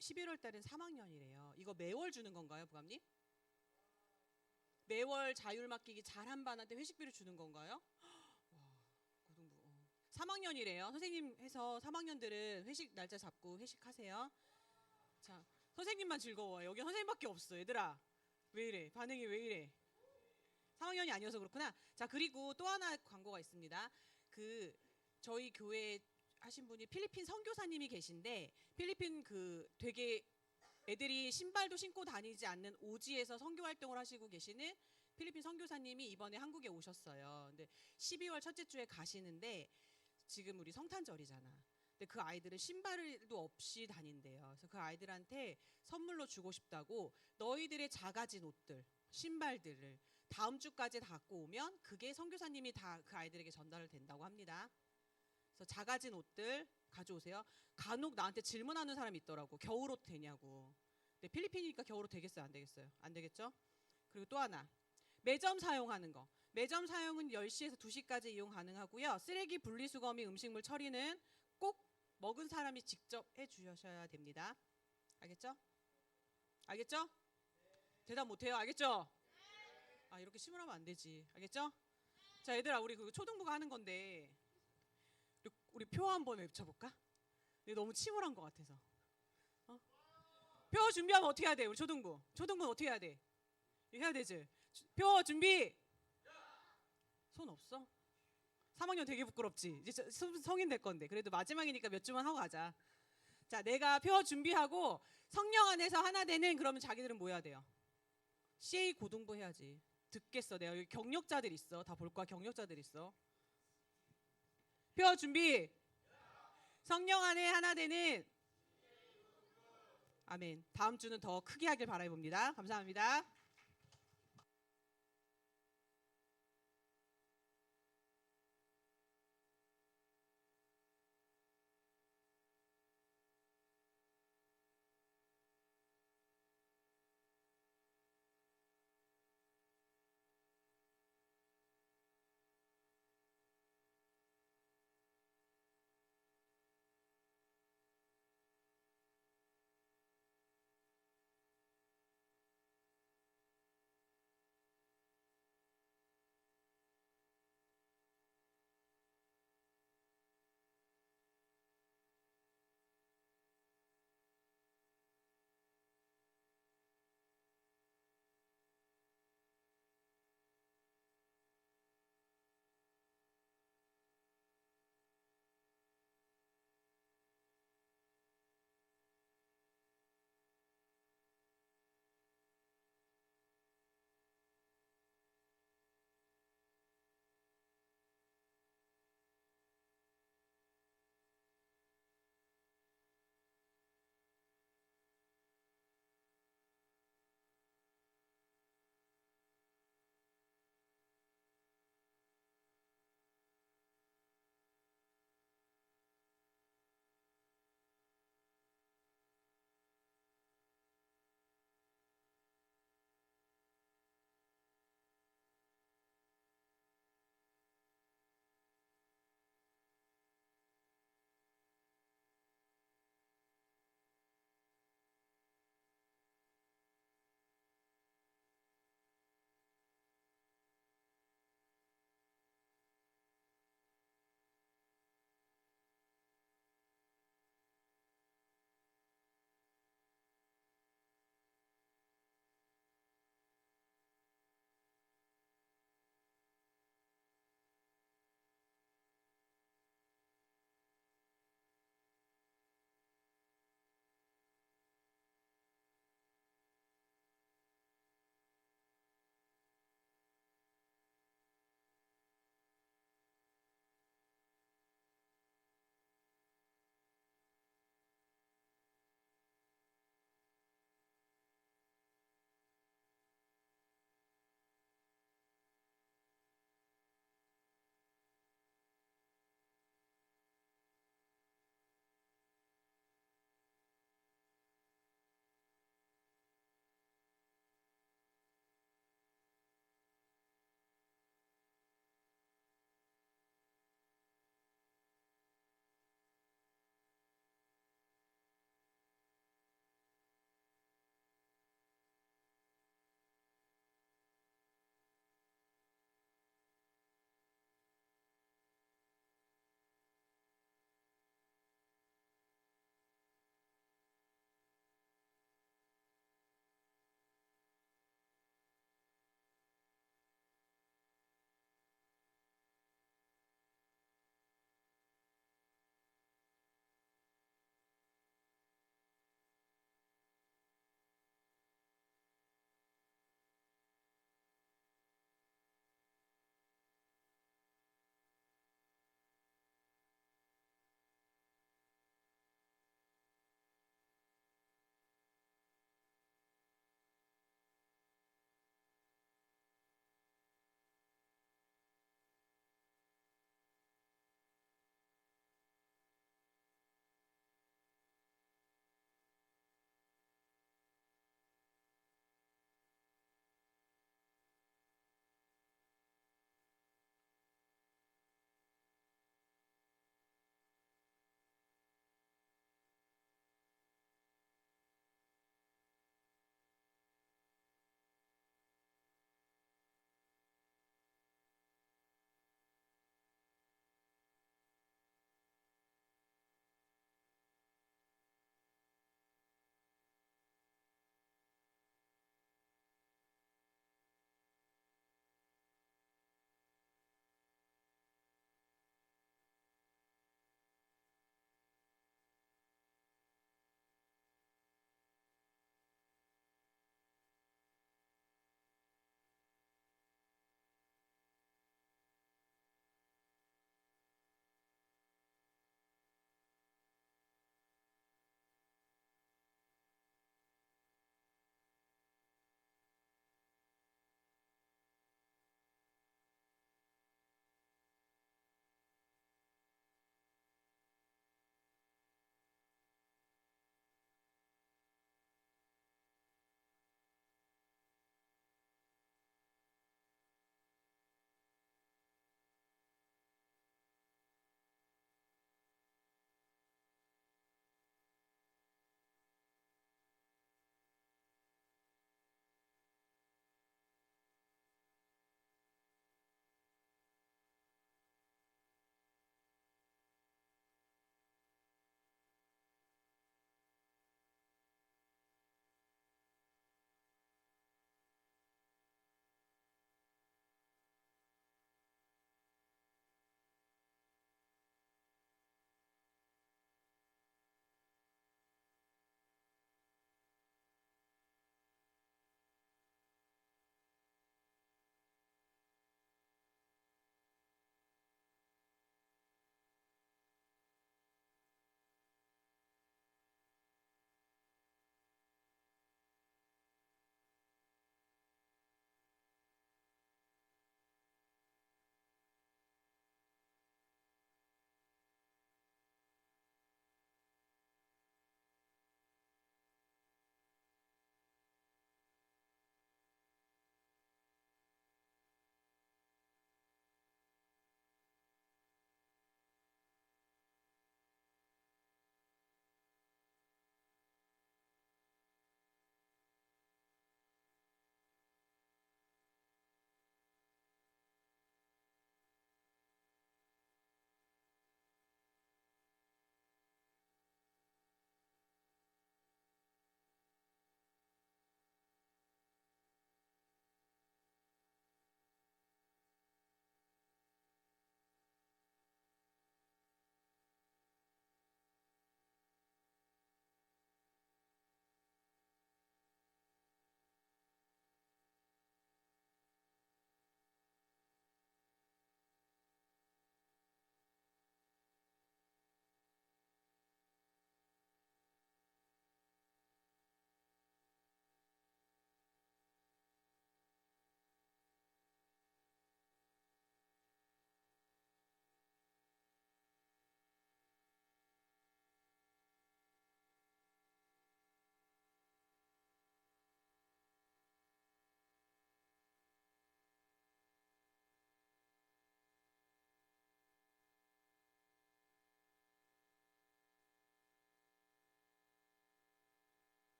11월 달은 3학년이래요. 이거 매월 주는 건가요, 부감님? 매월 자율 맡기기 잘한 반한테 회식비를 주는 건가요? 와, 고등부. 3학년이래요. 선생님 해서 3학년들은 회식 날짜 잡고 회식하세요. 자, 선생님만 즐거워요. 여기 선생님밖에 없어, 얘들아. 왜 이래? 반응이 왜 이래? 3학년이 아니어서 그렇구나. 자, 그리고 또 하나 광고가 있습니다. 저희 교회 하신 분이 필리핀 선교사님이 계신데 필리핀 되게 애들이 신발도 신고 다니지 않는 오지에서 선교 활동을 하시고 계시는 필리핀 선교사님이 이번에 한국에 오셨어요. 근데 12월 첫째 주에 가시는데 지금 우리 성탄절이잖아. 근데 그 아이들은 신발도 없이 다닌대요. 그래서 그 아이들한테 선물로 주고 싶다고 너희들의 작아진 옷들, 신발들을 다음 주까지 다 갖고 오면 그게 선교사님이 다 그 아이들에게 전달을 된다고 합니다. 그래서 작아진 옷들 가져오세요. 간혹 나한테 질문하는 사람이 있더라고. 겨울옷 되냐고. 근데 필리핀이니까 겨울옷 되겠어요? 안 되겠어요? 안 되겠죠? 그리고 또 하나. 매점 사용하는 거. 매점 사용은 10시에서 2시까지 이용 가능하고요. 쓰레기 분리수거 및 음식물 처리는 꼭 먹은 사람이 직접 해주셔야 됩니다. 알겠죠? 알겠죠? 대답 못해요. 알겠죠? 아, 이렇게 심으면 안 되지. 알겠죠? 자, 얘들아, 우리 초등부가 하는 건데 우리 표 한번 외쳐볼까? 근데 너무 침울한 것 같아서. 표 준비하면 어떻게 해야 돼? 우리 초등부는 어떻게 해야 돼? 이거 해야 되지. 표 준비. 손 없어? 3학년 되게 부끄럽지. 이제 성인 될 건데. 그래도 마지막이니까 몇 주만 하고 가자. 자, 내가 표 준비하고 성령 안에서 하나 되는 그러면 자기들은 뭐 해야 돼요? CA 고등부 해야지. 듣겠어. 내가 여기 경력자들 있어. 다 볼 거야. 경력자들 있어. 표 준비. 성령 안에 하나 되는 아멘. 다음 주는 더 크게 하길 바라봅니다. 감사합니다.